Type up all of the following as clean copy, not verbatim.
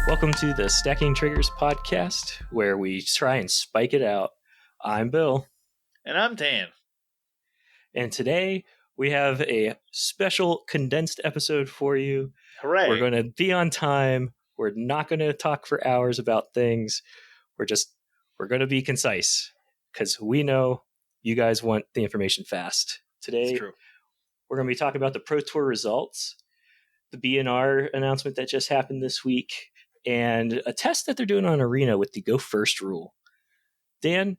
Welcome to the Stacking Triggers podcast, where we try and spike it out. I'm Bill. And I'm Dan. And today we have a special condensed episode for you. Hooray. We're going to be on time. We're not going to talk for hours about things. We're going to be concise because we know you guys want the information fast. Today, we're going to be talking about the Pro Tour results, the B&R announcement that just happened this week, and a test that they're doing on Arena with the Go First rule. Dan,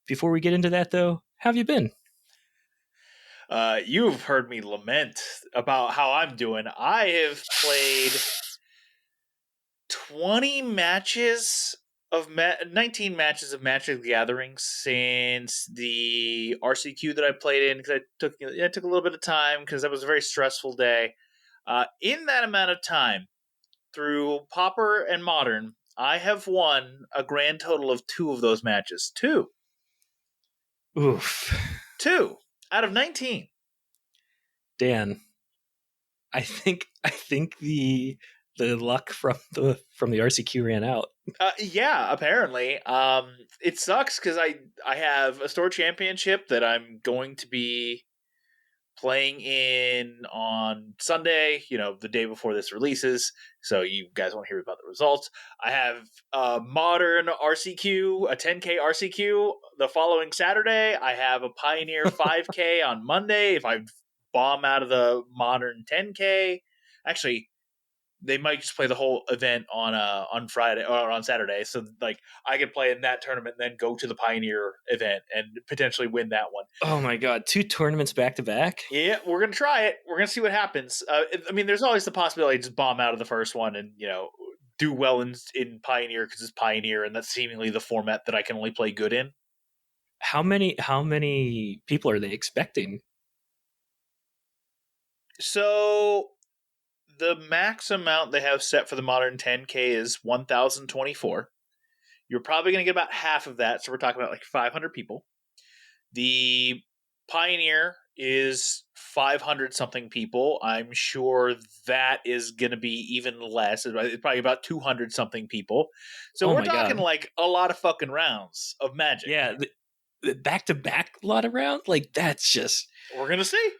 before we get into that, though, how have you been? You've heard me lament about how I'm doing. I have played 19 matches of Magic the Gathering since the RCQ that I played in, because it took a little bit of time because that was a very stressful day. In that amount of time, through Pauper and Modern, I have won a grand total of 2 of those matches. 2. Oof. 2 out of 19. Dan, I think the luck from the RCQ ran out. Yeah, apparently. It sucks because I have a store championship that I'm going to be playing in on Sunday, the day before this releases, so you guys won't hear about the results. I have a Modern RCQ, a 10K RCQ the following Saturday. I have a Pioneer 5K on Monday if I bomb out of the Modern 10K. Actually, they might just play the whole event on Friday or on Saturday, so like I could play in that tournament and then go to the Pioneer event and potentially win that one. Oh my god, 2 tournaments back to back? Yeah, we're gonna try it. We're gonna see what happens. I mean, there's always the possibility to just bomb out of the first one and do well in Pioneer because it's Pioneer and that's seemingly the format that I can only play good in. How many people are they expecting? So the max amount they have set for the Modern 10K is 1,024. You're probably going to get about half of that, so we're talking about like 500 people. The Pioneer is 500-something people. I'm sure that is going to be even less. It's probably about 200-something people. So we're talking like a lot of fucking rounds of Magic. Yeah, the back-to-back lot of rounds? Like, that's just... We're going to see.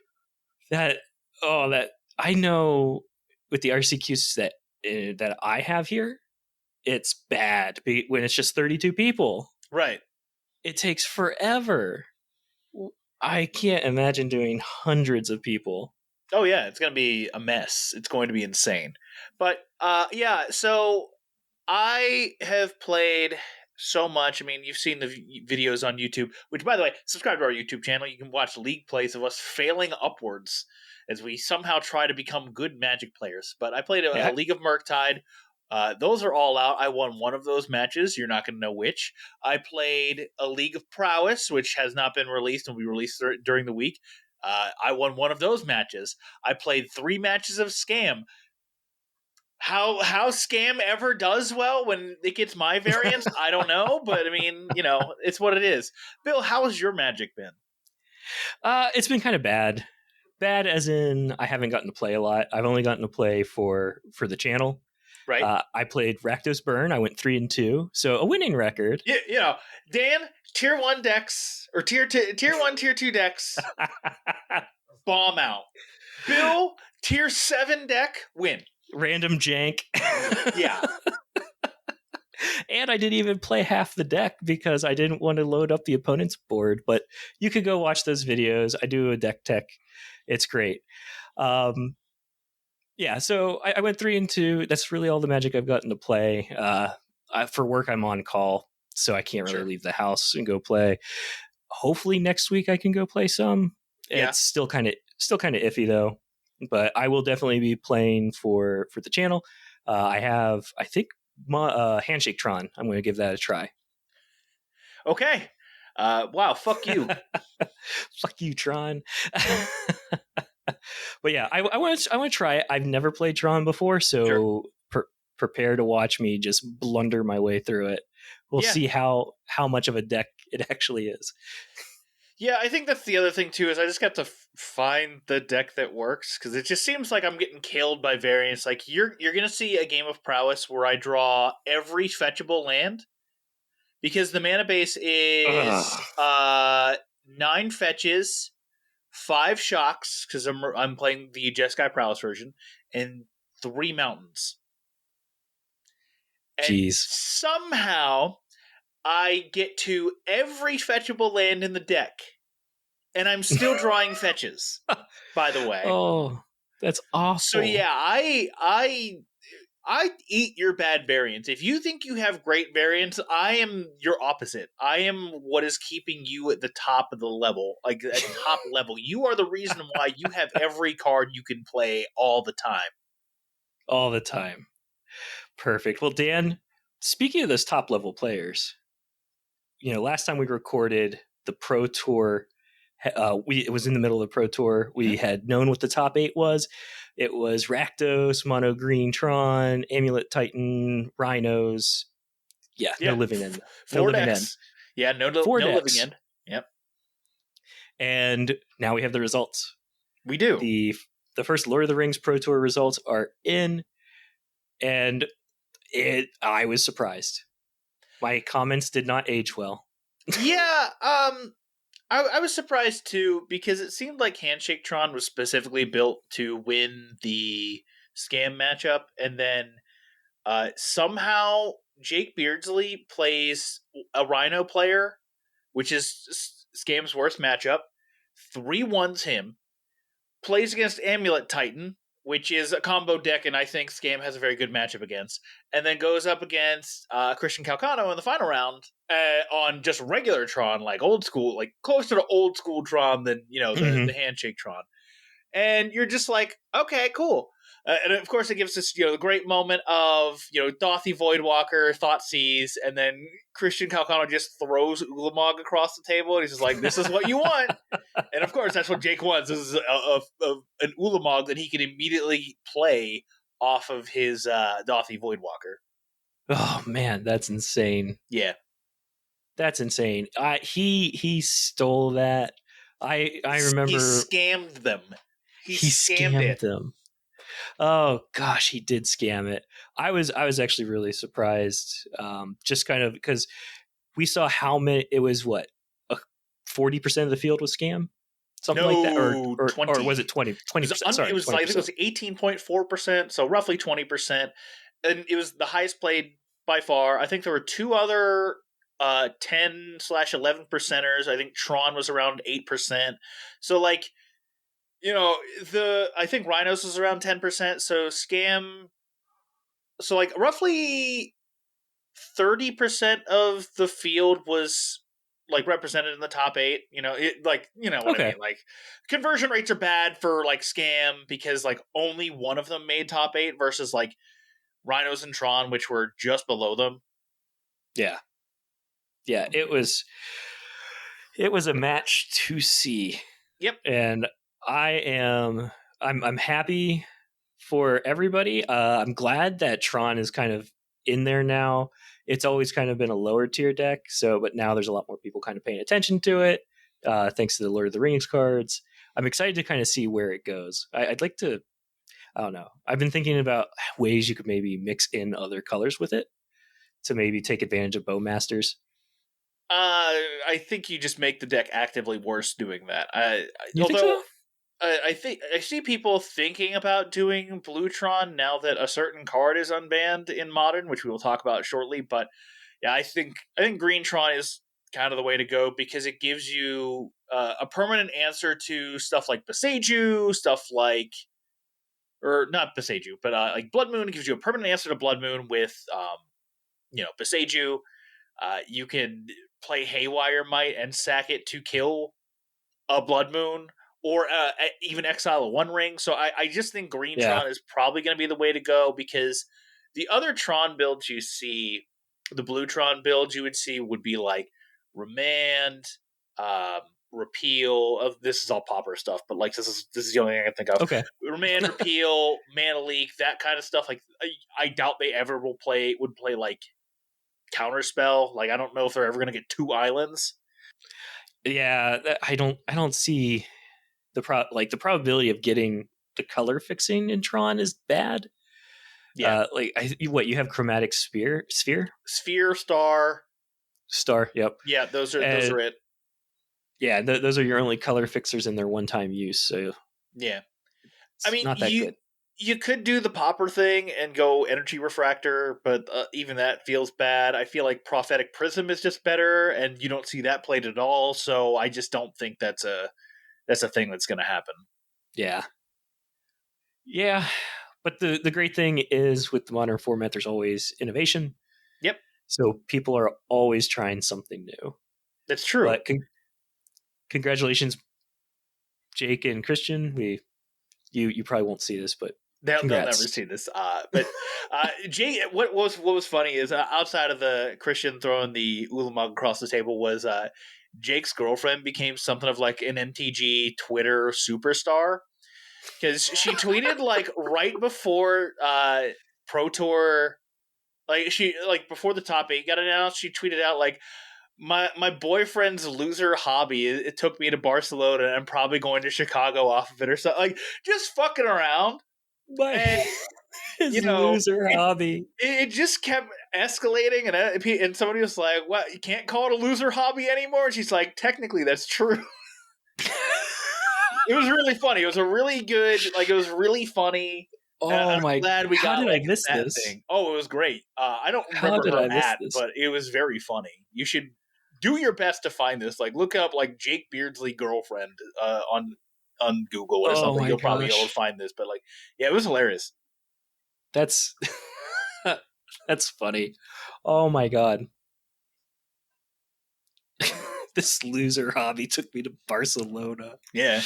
That I know... With the RCQs that I have here, it's bad when it's just 32 people. Right. It takes forever. I can't imagine doing hundreds of people. Oh, yeah. It's going to be a mess. It's going to be insane. But, yeah, so I have played so much. I mean, you've seen the videos on YouTube, which, by the way, subscribe to our YouTube channel. You can watch league plays of us failing upwards as we somehow try to become good Magic players. But I played a League of Murktide. Those are all out. I won one of those matches. You're not going to know which. I played a League of Prowess, which has not been released and will be released during the week. I won one of those matches. I played 3 matches of Scam. How Scam ever does well when it gets my variants, I don't know. But, I mean, it's what it is. Bill, how has your Magic been? It's been kind of bad. Bad as in I haven't gotten to play a lot. I've only gotten to play for the channel. Right. I played Rakdos Burn. I went 3-2, so a winning record. Yeah, Dan, tier 1 decks or tier 1, tier 2 decks, bomb out. Bill, tier 7 deck, win. Random jank. Yeah. And I didn't even play half the deck because I didn't want to load up the opponent's board. But you could go watch those videos. I do a deck tech. It's great. Yeah, so I went 3-2. That's really all the Magic I've gotten to play. For work, I'm on call, so I can't really leave the house and go play. Hopefully next week I can go play some. Yeah. It's still kind of iffy though, but I will definitely be playing for the channel. I think Handshake Tron. I'm going to give that a try. Okay. Wow. Fuck you. Fuck you, Tron. But yeah, I want to try it. I've never played Tron before, so prepare to watch me just blunder my way through it. We'll see how much of a deck it actually is. Yeah, I think that's the other thing too. Is I just got to find the deck that works because it just seems like I'm getting killed by variants. Like you're gonna see a game of prowess where I draw every fetchable land because the mana base is Ugh. 9 fetches, 5 shocks because I'm playing the Jeskai prowess version, and 3 mountains. And Jeez. somehow I get to every fetchable land in the deck. And I'm still drawing fetches, by the way. Oh, that's So awful. yeah, I eat your bad variants. If you think you have great variants, I am your opposite. I am what is keeping you at the top of the level, like at top level. You are the reason why you have every card you can play all the time. All the time. Perfect. Well, Dan, speaking of those top level players, last time we recorded the Pro Tour, it was in the middle of the Pro Tour. We had known what the top 8 was. It was Rakdos, Mono Green Tron, Amulet Titan, Rhinos. Yeah, no Yeah, living end. No 4 living end. decks. Yeah, no 4 living decks. end. Yep, And now we have the results. we do. The first Lord of the Rings Pro Tour results are in, and I was surprised. My comments did not age well. Yeah, I was surprised too because it seemed like Handshake Tron was specifically built to win the scam matchup, and then somehow Jake Beardsley plays a Rhino player, which is Scam's worst matchup. 3-1s him, plays against Amulet Titan, which is a combo deck, and I think Scam has a very good matchup against, and then goes up against Christian Calcano in the final round on just regular Tron, like old school, like closer to old school Tron than the Handshake Tron. And you're just like, okay, cool. And of course, it gives us the great moment of Dothy Voidwalker, Thoughtseize, and then Christian Calcano just throws Ulamog across the table, and he's just like, "This is what you want." And of course, that's what Jake wants. This is an Ulamog that he can immediately play off of his Dothy Voidwalker. Oh man, that's insane. Yeah, That's insane. He stole that. I remember he scammed them. he Scammed scammed it. them. Oh gosh, he did scam it. I was actually really surprised. Just kind of because we saw how many. It was what 40% of the field was scam, something like that, No, or 20. was it 20%? Sorry, It was 20%. I think it was 18.4%, so roughly 20%, and it was the highest played by far. I think there were 2 other 10/11%ers. I think Tron was around 8%. So like I think Rhinos was around 10%. So Scam, so like roughly 30% of the field was like represented in the top 8. What I Okay. mean. Like conversion rates are bad for like Scam because like only one of them made top 8 versus like Rhinos and Tron, which were just below them. Yeah. Yeah. It was a match to see. Yep. And I'm happy for everybody. I'm glad that Tron is kind of in there now. It's always kind of been a lower tier deck, but now there's a lot more people kind of paying attention to it, thanks to the Lord of the Rings cards. I'm excited to kind of see where it goes. I'd like to. I don't know. I've been thinking about ways you could maybe mix in other colors with it to maybe take advantage of Bowmasters. I think you just make the deck actively worse doing that. You think Although so? I think I see people thinking about doing Bluetron now that a certain card is unbanned in Modern, which we will talk about shortly. But yeah, I think Greentron is kind of the way to go because it gives you a permanent answer to stuff like Beseiju, or not Beseiju, but like Blood Moon. It gives you a permanent answer to Blood Moon with Beseiju. You can play Haywire Might and sack it to kill a Blood Moon, or even exile a One Ring. So I just think Green Yeah. Tron is probably going to be the way to go because the other Tron builds you see, the Blue Tron builds you would see would be like Remand, Repeal. Of this is all Pauper stuff, but like this is the only thing I can think of. Okay. Remand, Repeal, Mana Leak, that kind of stuff. Like I doubt they ever would play like Counterspell. Like I don't know if they're ever going to get 2 islands. Yeah, I don't see the the probability of getting the color fixing in Tron is bad. Yeah. What you have chromatic sphere Sphere, star. Yep. Yeah, those are And it. yeah, those are your only color fixers in their one time use. So Yeah. I it's mean, not that good. you could do the popper thing and go energy refractor, but even that feels bad. I feel like prophetic prism is just better, and you don't see that played at all. So I just don't think that's a thing that's going to happen. Yeah. Yeah. But the great thing is with the modern format, there's always innovation. Yep, So people are always trying something new. that's true. But congratulations, Jake and Christian. You probably won't see this, but They'll never congrats. see this. But Jay, what was funny is outside of the Christian throwing the Ulamog across the table was Jake's girlfriend became something of like an MTG Twitter superstar because she tweeted like right before Pro Tour, like before the top 8 got announced. She tweeted out like my boyfriend's loser hobby. It took me to Barcelona, and I'm probably going to Chicago off of it or something. Like just fucking around. My And his loser hobby. it just kept escalating, and somebody was like, "What? You can't call it a loser hobby anymore?" And she's like, "Technically, that's true." It was really funny. It was a really good, like, it was really funny. Oh I'm my! glad we How got did I like miss that this? thing. Oh, it was great. I don't How remember did her I miss at, this? but it was very funny. You should do your best to find this. Like, look up like Jake Beardsley girlfriend on Google or Oh something. my You'll probably be able to gosh, find this. But like, yeah, it was hilarious. that's that's funny. Oh my god, this loser hobby took me to Barcelona. Yeah.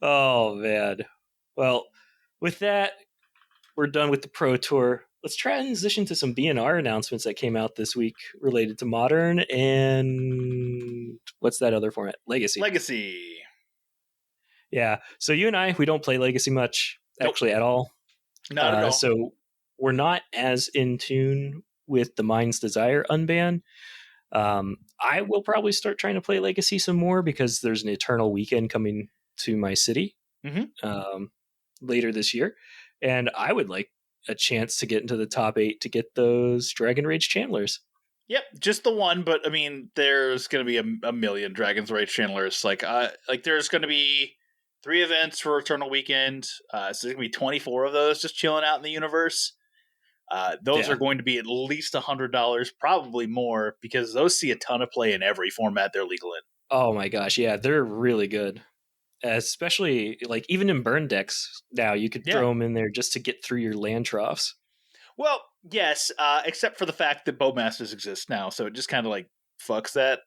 Oh man. Well, with that, we're done with the Pro Tour. Let's transition to some B&R announcements that came out this week related to Modern and what's that other format? Legacy. Legacy. Yeah. So you and I, we don't play Legacy much, Nope. actually, at all. Not at all. So we're not as in tune with the Mind's Desire unban. I will probably start trying to play Legacy some more because there's an Eternal weekend coming to my city later this year. And I would like a chance to get into the top 8 to get those Dragon Rage Chandlers. Yep, just the one, but I mean, there's going to be a million Dragon's Rage Chandlers. Like there's going to be 3 events for Eternal Weekend. So there's going to be 24 of those just chilling out in the universe. Those are going to be at least $100, probably more, because those see a ton of play in every format they're legal in. Oh my gosh, yeah, they're really good. Especially like even in burn decks now, you could throw them in there just to get through your land troughs. Well, yes, except for the fact that Bowmasters exist now, so it just kind of like fucks that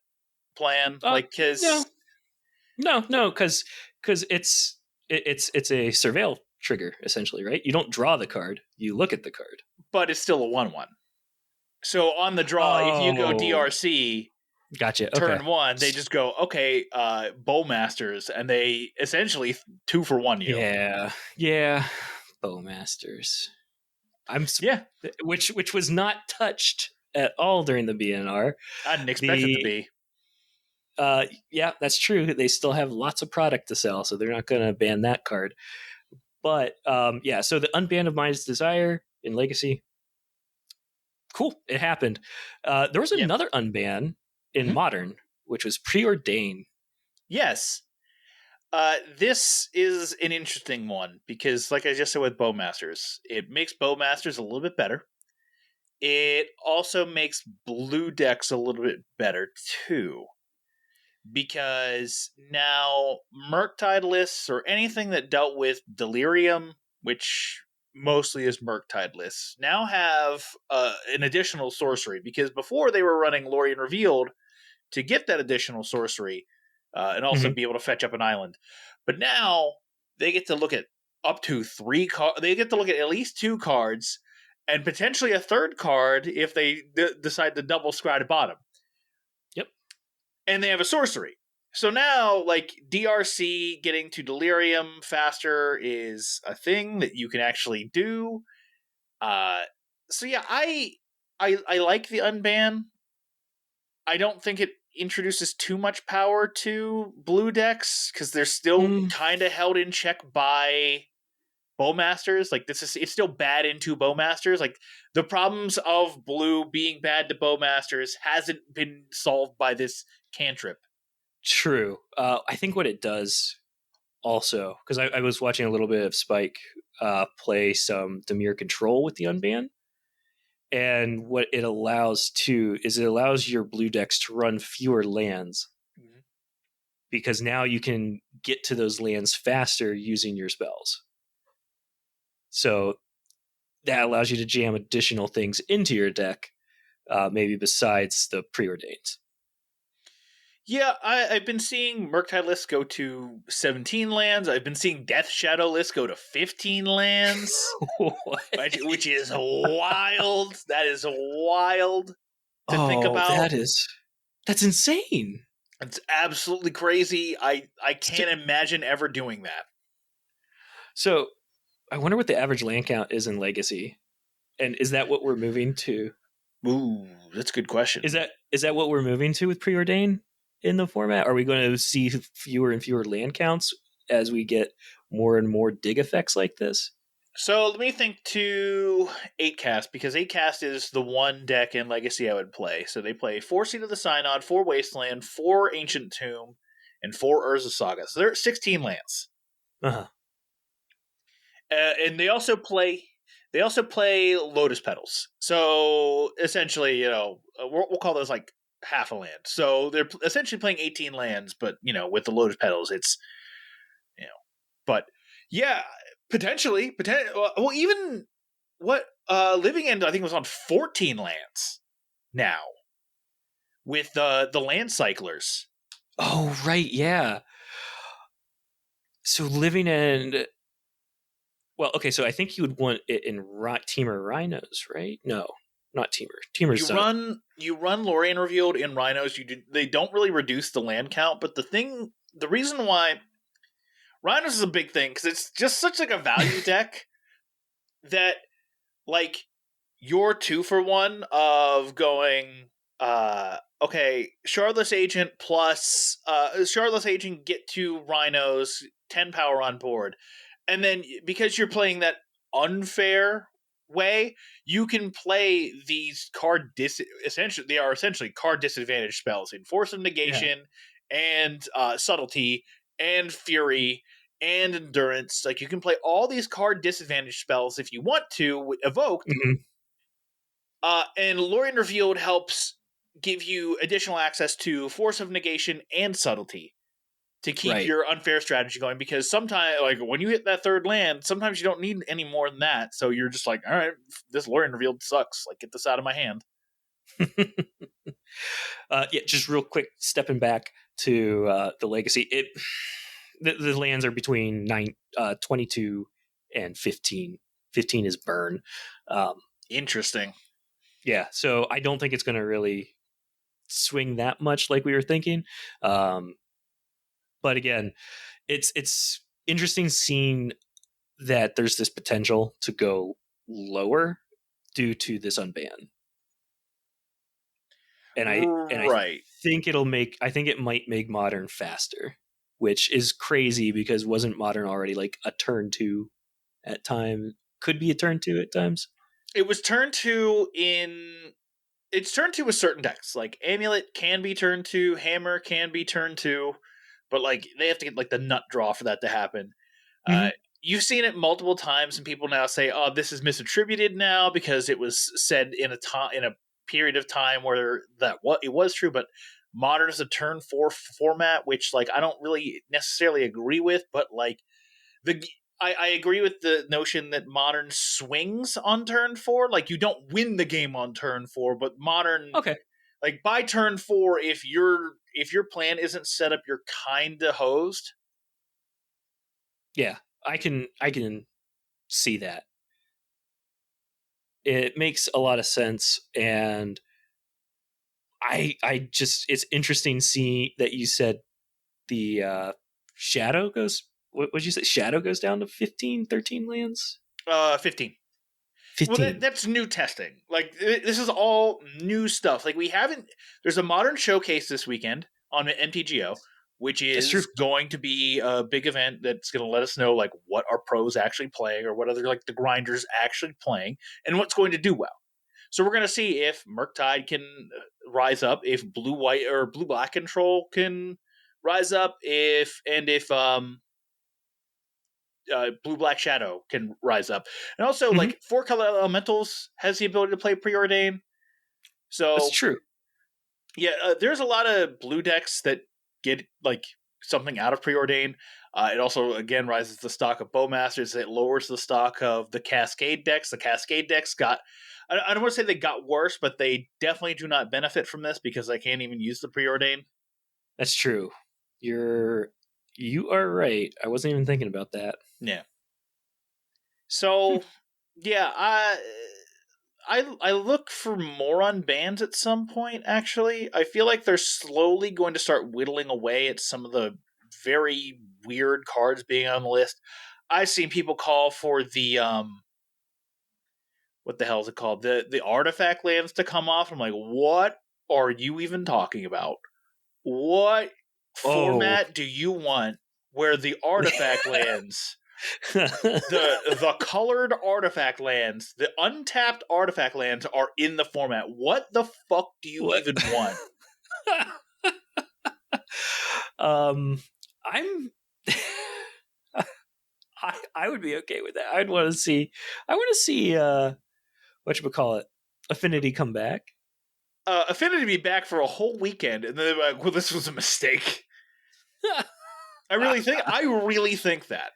plan. Like, because no, because it's a surveil trigger essentially, right? You don't draw the card, you look at the card, but it's still a 1/1. So on the draw, if you go DRC, gotcha. Turn Okay. 1, they just go, okay, Bowmasters, and they essentially 2 for 1 you. Yeah, Bowmasters. Which was not touched at all during the B&R. I didn't expect it to be. Yeah, that's true. They still have lots of product to sell, so they're not going to ban that card. But yeah, so the unban of Mind's Desire in Legacy, cool, it happened. There was another unban in Modern, which was Preordain. Yes. This is an interesting one because, like I just said with Bowmasters, it makes Bowmasters a little bit better. It also makes blue decks a little bit better too, because now Murktide lists or anything that dealt with Delirium, which mostly is Murktide lists, now have an additional sorcery, because before they were running Lorien Revealed to get that additional sorcery and also be able to fetch up an island. But now they get to look at up to 3 cards. They get to look at least 2 cards and potentially a third card if they decide to double Scry Bottom. Yep. And they have a sorcery. So now, like, DRC getting to Delirium faster is a thing that you can actually do. So yeah, I like the unban. I don't think it introduces too much power to blue decks because they're still kind of held in check by bowmasters. Like it's still bad into bowmasters. Like the problems of blue being bad to bowmasters hasn't been solved by this cantrip. True. I think what it does also, because I was watching a little bit of Spike play some Dimir control with the unban. And what it allows too is it allows your blue decks to run fewer lands because now you can get to those lands faster using your spells. So that allows you to jam additional things into your deck, maybe besides the preordained. Yeah, I've been seeing Murktide lists go to 17 lands. I've been seeing Death Shadow lists go to 15 lands, which is wild. That is wild to think about. That's insane. It's absolutely crazy. I can't imagine ever doing that. So I wonder what the average land count is in Legacy. And is that what we're moving to? Ooh, that's a good question. Is that what we're moving to with preordain in the format? Are we going to see fewer and fewer land counts as we get more and more dig effects like this? So let me think to 8-cast, because 8-cast is the one deck in Legacy I would play. So they play 4 Seed of the Synod, 4 Wasteland, 4 Ancient Tomb, and 4 Urza Saga. So they're 16 lands. Uh-huh. And they also play Lotus Petals. So essentially, we'll call those like half a land. So they're essentially playing 18 lands, but with the Lotus Petals, it's but yeah, potentially. Well, even what Living End I think was on 14 lands now with the land cyclers. Oh right, yeah. So Living End. Well, okay, so I think you would want it in Teamer Rhinos, right? No, not Teamer. Teamer's you run Lorien Revealed in Rhinos. They don't really reduce the land count, but the reason why Rhinos is a big thing because it's just such like a value deck that like your 2-for-1 of going okay, Shardless Agent plus Shardless Agent get 2 Rhinos, 10 power on board. And then because you're playing that unfair way, you can play these they are essentially card disadvantage spells in Force of Negation and Subtlety and Fury and Endurance. Like you can play all these card disadvantage spells if you want to evoked. And Lorien Revealed helps give you additional access to Force of Negation and Subtlety to keep your unfair strategy going, because sometimes, like when you hit that third land, sometimes you don't need any more than that. So you're just like, all right, this Lorien Revealed sucks. Like, get this out of my hand. Just real quick, stepping back to the Legacy. The lands are between 22 and 15. 15 is burn. Interesting. Yeah, so I don't think it's going to really swing that much like we were thinking. But again, it's interesting seeing that there's this potential to go lower due to this unban. And I think it might make Modern faster, which is crazy because wasn't Modern already like a turn 2 at time? Could be a turn 2 at times. It was turn 2 it's turn 2 with certain decks. Like Amulet can be turn 2, Hammer can be turn 2, but like they have to get like the nut draw for that to happen. You've seen it multiple times, and people now say, "Oh, this is misattributed now because it was said in a period of time where it was true." But Modern is a turn 4 format, which like I don't really necessarily agree with. But like I agree with the notion that Modern swings on turn 4. Like you don't win the game on turn 4, but Modern, like by turn 4, if your plan isn't set up, you're kinda hosed. Yeah, I can see that. It makes a lot of sense, and I just it's interesting seeing that you said the Shadow goes. What did you say? Shadow goes down to 15, 13 lands? 15. 15. That's new testing. Like, this is all new stuff. Like, there's a Modern Showcase this weekend on MTGO, which That's true. is going to be a big event that's going to let us know, like, what are pros actually playing, or what other, like, the grinders actually playing, and what's going to do well. So we're going to see if Murktide can rise up, if blue-white or blue-black control can rise up, if Blue Black Shadow can rise up, and also like 4-color elementals has the ability to play preordain. So that's true. Yeah, there's a lot of blue decks that get like something out of preordain. It also again rises the stock of Bowmasters. It lowers the stock of the Cascade decks. The Cascade decks I don't want to say they got worse, but they definitely do not benefit from this because I can't even use the preordain. That's true. You are right. I wasn't even thinking about that. Yeah. So yeah, I look for more unbans at some point, actually. I feel like they're slowly going to start whittling away at some of the very weird cards being on the list. I've seen people call for the what the hell is it called? The artifact lands to come off. I'm like, what are you even talking about? What format do you want where the artifact lands, the colored artifact lands, the untapped artifact lands are in the format? What the fuck do you even want? I'm I would be okay with that. I want to see whatchamacallit, Affinity come back. Affinity be back for a whole weekend, and then they're like, well, this was a mistake. I really think that.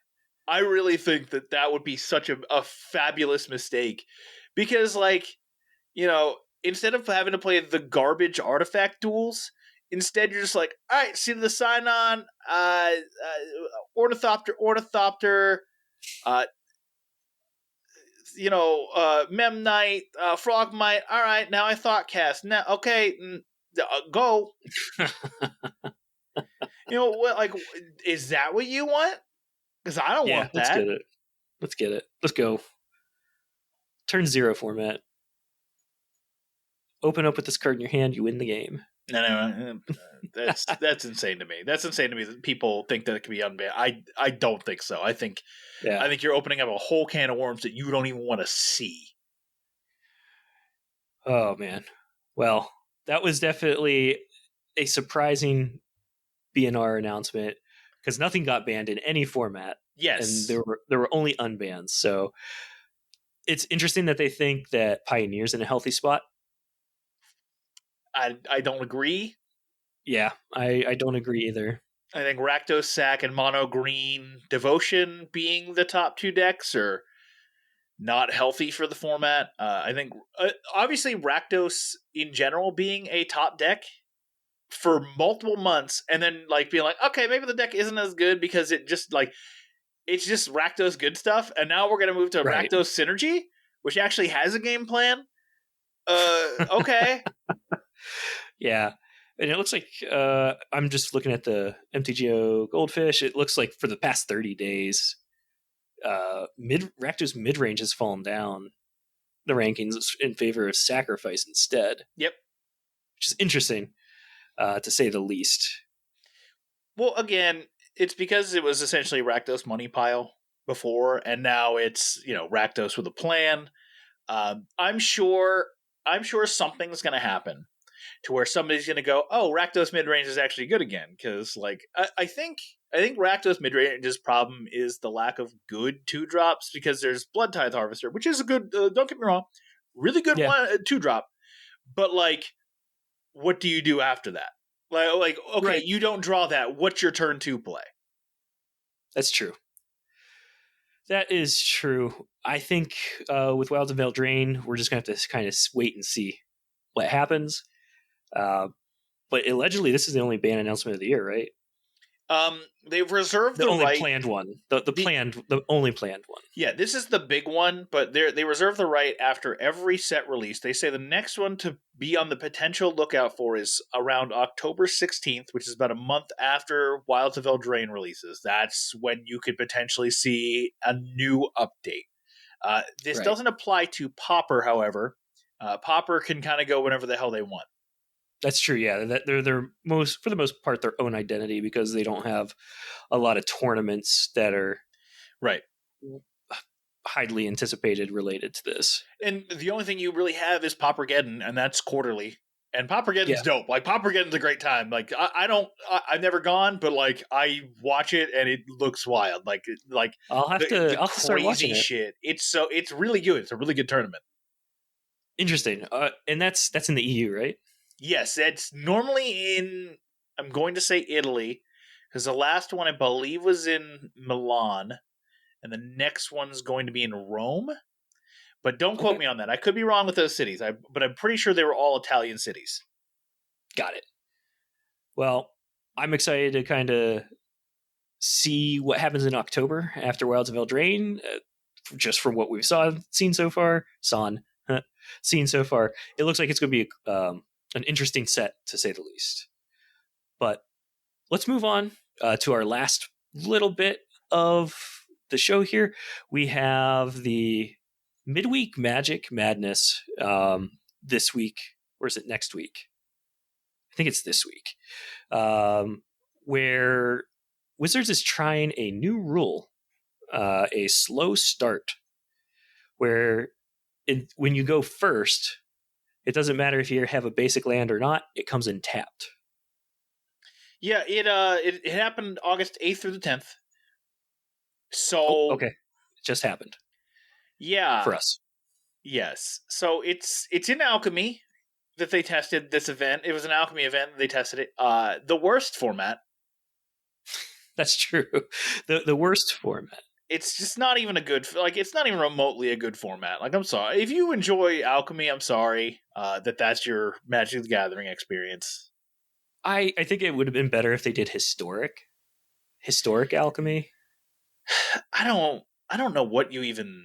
I really think that would be such a fabulous mistake. Because, like, instead of having to play the garbage artifact duels, instead you're just like, all right, see the sign-on, Ornithopter, Memnite, Frogmite. All right, now I thought cast. Now, okay, go. Like, is that what you want? Because I don't want that. Let's get it. Let's go. Turn 0 format. Open up with this card in your hand, you win the game. No, that's insane to me. That's insane to me that people think that it can be unbanned. I don't think so. I think you're opening up a whole can of worms that you don't even want to see. Oh man. Well, that was definitely a surprising B&R announcement because nothing got banned in any format. Yes, and there were only unbans. So it's interesting that they think that Pioneer's in a healthy spot. I don't agree. Yeah, I don't agree either. I think Rakdos Sack and Mono Green Devotion being the top 2 decks are not healthy for the format. I think obviously Rakdos in general being a top deck for multiple months, and then like being like, okay, maybe the deck isn't as good because it's just Rakdos good stuff, and now we're gonna move to Rakdos Synergy, which actually has a game plan. Okay. Yeah. And it looks like I'm just looking at the MTGO Goldfish. It looks like for the past 30 days, Rakdos mid-range has fallen down the rankings in favor of Sacrifice instead. Yep. Which is interesting, to say the least. Well, again, it's because it was essentially Rakdos money pile before, and now it's Rakdos with a plan. I'm sure something's going to happen to where somebody's going to go, oh, Rakdos midrange is actually good again, because like I think Rakdos midrange's problem is the lack of good 2-drops, because there's Blood Tithe Harvester, which is a good, don't get me wrong, really good 2-drop, but like, what do you do after that? Like okay, you don't draw that. What's your turn 2 play? That's true. That is true. I think with Wilds of Eldraine, we're just going to have to kind of wait and see what happens. But allegedly, this is the only ban announcement of the year, right? They've reserved the only right. Planned one. The only planned one. Yeah, this is the big one, but they reserve the right after every set release. They say the next one to be on the potential lookout for is around October 16th, which is about a month after Wilds of Eldraine releases. That's when you could potentially see a new update. This Right. doesn't apply to Pauper, however. Pauper can kind of go whenever the hell they want. That's true. Yeah, that they're most for the most part their own identity because they don't have a lot of tournaments that are right highly anticipated related to this. And the only thing you really have is Paupergeddon, and that's quarterly. And Paupergeddon's Yeah, dope. Like Paupergeddon's a great time. Like I've never gone, but like I watch it and it looks wild. Like I'll have to the I'll have to start watching crazy it. shit. It's really good. It's a really good tournament. Interesting. And that's in the EU, right? Yes, it's normally in. I'm going to say Italy because the last one I believe was in Milan, and the next one's going to be in Rome. But don't quote Okay, me on that. I could be wrong with those cities. But I'm pretty sure they were all Italian cities. got it. Well, I'm excited to kind of see what happens in October after Wilds of Eldraine. Just from what we've seen so far, seen so far, it looks like it's going to be an interesting set to say the least. But let's move on to our last little bit of the show here. We have the midweek Magic Madness this week, or is it next week? I think it's this week, where Wizards is trying a new rule, a slow start, where when you go first, it doesn't matter if you have a basic land or not; it comes in tapped. Yeah, it happened August 8th through the 10th. Oh, So okay, it just happened yeah, for us. yes. So it's in Alchemy that they tested this event. It was an Alchemy event. They tested it. The worst format. That's true. The worst format. It's just not even a good. Like it's not even remotely a good format. Like I'm sorry if you enjoy Alchemy. I'm sorry that's your Magic the Gathering experience. I think it would have been better if they did historic alchemy. I don't know what you even.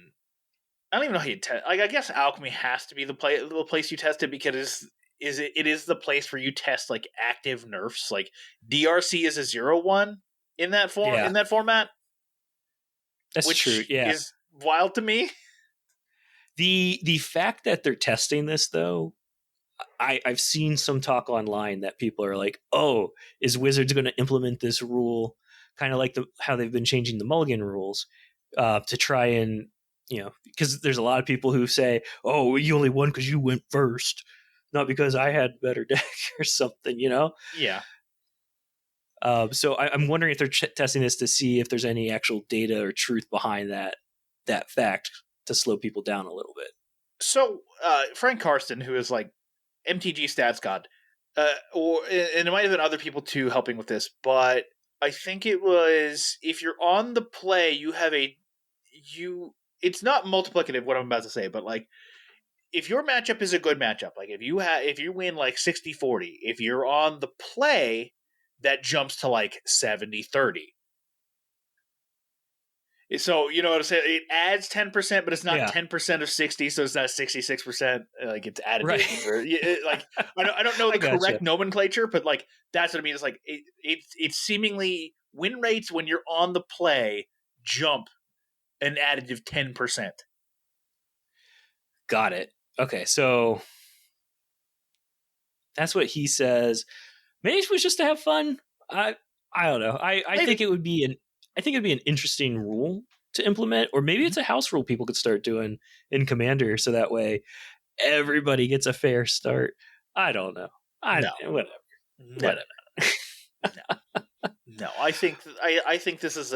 I don't even know how you test. Like I guess Alchemy has to be the place you test it because it is the place where you test like active nerfs. Like DRC is a 0/1 in that Yeah, format, that's true. which Yeah, is wild to me. the fact that they're testing this though, I've seen some talk online that people are like, "Oh, is Wizards going to implement this rule, kind of like how they've been changing the Mulligan rules to try and because there's a lot of people who say, "Oh, you only won because you went first, not because I had better deck or something," Yeah. So I'm wondering if they're testing this to see if there's any actual data or truth behind that fact to slow people down a little bit. So Frank Karsten, who is like MTG Stats God, and it might have been other people too helping with this, but I think it was if you're on the play, you have It's not multiplicative what I'm about to say, but like if your matchup is a good matchup, like if you win like 60-40, if you're on the play, that jumps to like 70-30. So you know what I'm saying? It adds 10%, but it's not Yeah, 10% of 60, so it's not 66%. Like it's additive. right. Like I don't know I the gotcha. correct nomenclature, but like that's what I mean. It's like it's seemingly win rates when you're on the play jump an additive 10%. Got it. Okay, so that's what he says. Maybe it was just to have fun. I don't know. I think Maybe. it would be an interesting rule to implement, or maybe Mhm. it's a house rule people could start doing in Commander, so that way everybody gets a fair start. I don't know. No, Whatever. no, Whatever. no. I think this is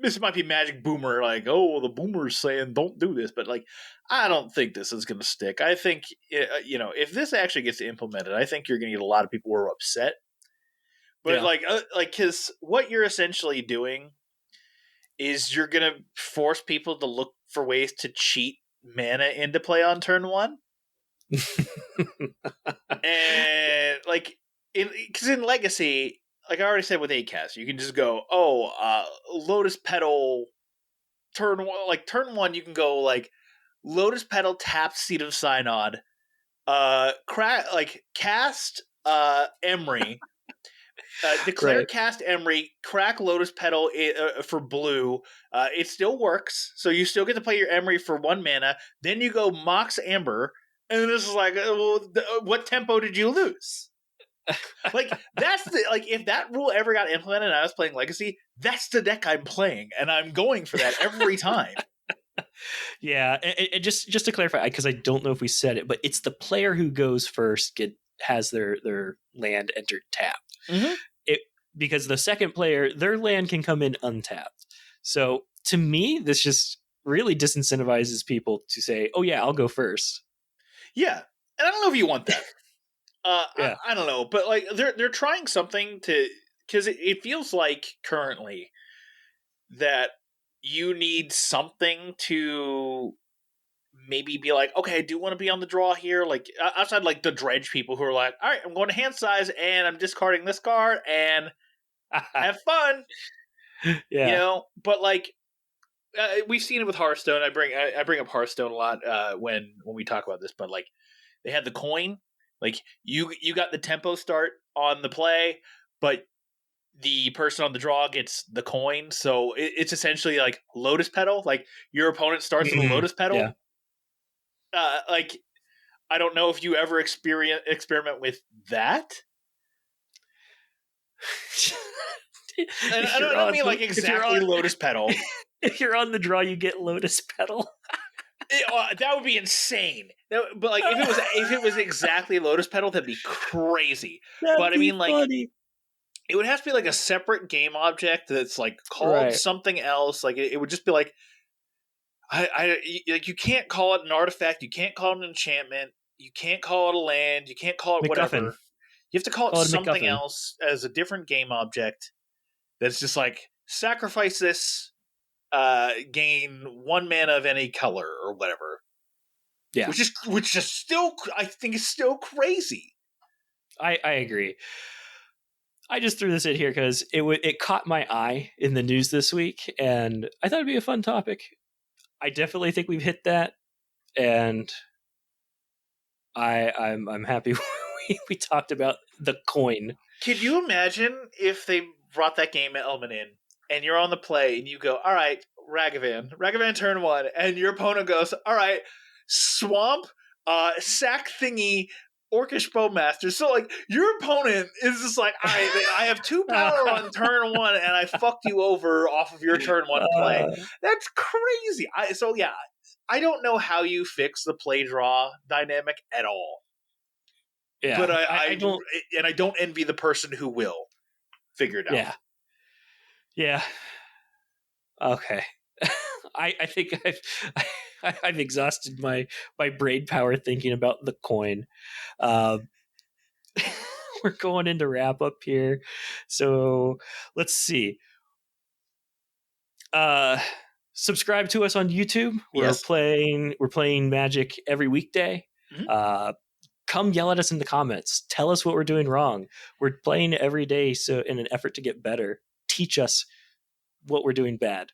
this might be Magic Boomer, like, oh, the Boomer's saying don't do this, but like, I don't think this is going to stick. I think, if this actually gets implemented, I think you're going to get a lot of people who are upset. But Yeah. because what you're essentially doing is you're going to force people to look for ways to cheat mana into play on turn one, and like, because in Legacy, like I already said with ACAS, you can just go, Lotus Petal turn one, you can go like Lotus Petal tap Seed of Synod, cast Emery, Declare cast Emery, crack Lotus Petal for blue. It still works, so you still get to play your Emery for 1 mana. Then you go Mox Amber, and this is like, what tempo did you lose? Like that's if that rule ever got implemented and I was playing Legacy, that's the deck I'm playing, and I'm going for that every time. Yeah, and just to clarify, because I don't know if we said it, but it's the player who goes first has their land entered tapped. Mm-hmm. Because the second player, their land can come in untapped. So to me, this just really disincentivizes people to say, "Oh yeah, I'll go first." Yeah, and I don't know if you want that. Yeah. I don't know, but like they're trying something to, because it feels like currently that you need something to maybe be like, okay, I do want to be on the draw here. Like outside like the dredge people who are like, all right, I'm going to hand size and I'm discarding this card and have fun. Yeah. You know, but like we've seen it with Hearthstone. I bring up Hearthstone a lot when we talk about this, but like they had the coin. Like you got the tempo start on the play, but the person on the draw gets the coin. So it's essentially like Lotus Petal. Like your opponent starts with a Lotus Petal. Yeah. Like I don't know if you ever experiment with that. And I don't mean like exactly Lotus Petal. If you're on the draw, you get Lotus Petal. That would be insane. But like if it was exactly Lotus Petal, that'd be crazy. But I mean, like funny. It would have to be like a separate game object that's like called something else. Like it would just be like like you can't call it an artifact, you can't call it an enchantment, you can't call it a land, you can't call it whatever. You have to call it something else as a different game object. That's just like sacrifice this, gain 1 mana of any color or whatever. Yeah, which is still, I think, is still crazy. I agree. I just threw this in here because it caught my eye in the news this week, and I thought it'd be a fun topic. I definitely think we've hit that, and I'm happy we talked about the coin. Can you imagine if they brought that game element in, and you're on the play, and you go, all right, Ragavan turn 1, and your opponent goes, all right, swamp, sack thingy, Orcish Bowmaster. So like your opponent is just like, all right, I have 2 power on turn 1, and I fucked you over off of your turn 1 play. That's crazy. I don't know how you fix the play draw dynamic at all. Yeah, but I don't, and I don't envy the person who will figure it out. Yeah. Okay. I think I've exhausted my brain power thinking about the coin. We're going into wrap up here, so let's see. Subscribe to us on YouTube. We're playing Magic every weekday. Mm-hmm. Come yell at us in the comments. Tell us what we're doing wrong. We're playing every day, so in an effort to get better, teach us what we're doing bad.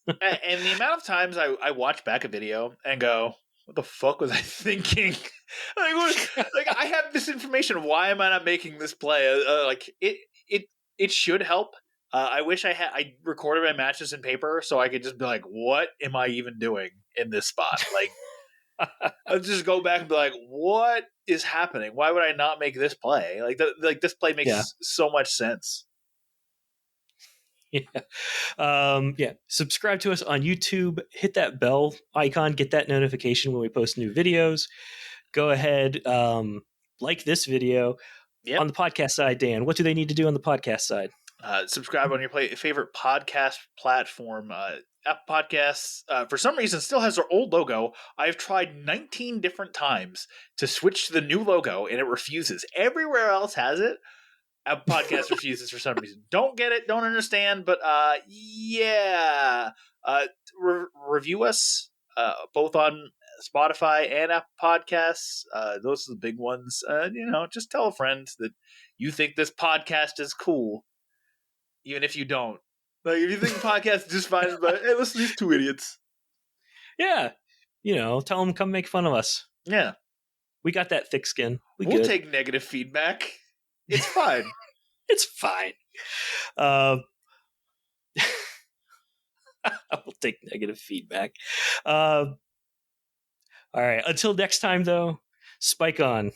And the amount of times I watch back a video and go, what the fuck was I thinking? like I have this information. Why am I not making this play? It should help. I wish I recorded my matches in paper so I could just be like, what am I even doing in this spot? Like, I'll just go back and be like, what is happening? Why would I not make this play? Like this play makes so much sense. Yeah. Subscribe to us on YouTube. Hit that bell icon. Get that notification when we post new videos. Go ahead, like this video. On the podcast side, Dan, what do they need to do on the podcast side? Subscribe on your favorite podcast platform. Apple Podcasts, for some reason, still has their old logo. I've tried 19 different times to switch to the new logo, and it refuses. Everywhere else has it. Apple Podcasts refuses for some reason. Don't get it, don't understand, but review us both on Spotify and Apple Podcasts. Those are the big ones. Just tell a friend that you think this podcast is cool, even if you don't. Like, if you think the podcast is just fine, but hey, listen to these 2 idiots. Yeah. Tell them come make fun of us. Yeah. We got that thick skin. We'll take negative feedback. It's fine. It's fine. I will take negative feedback. All right. Until next time, though, spike on.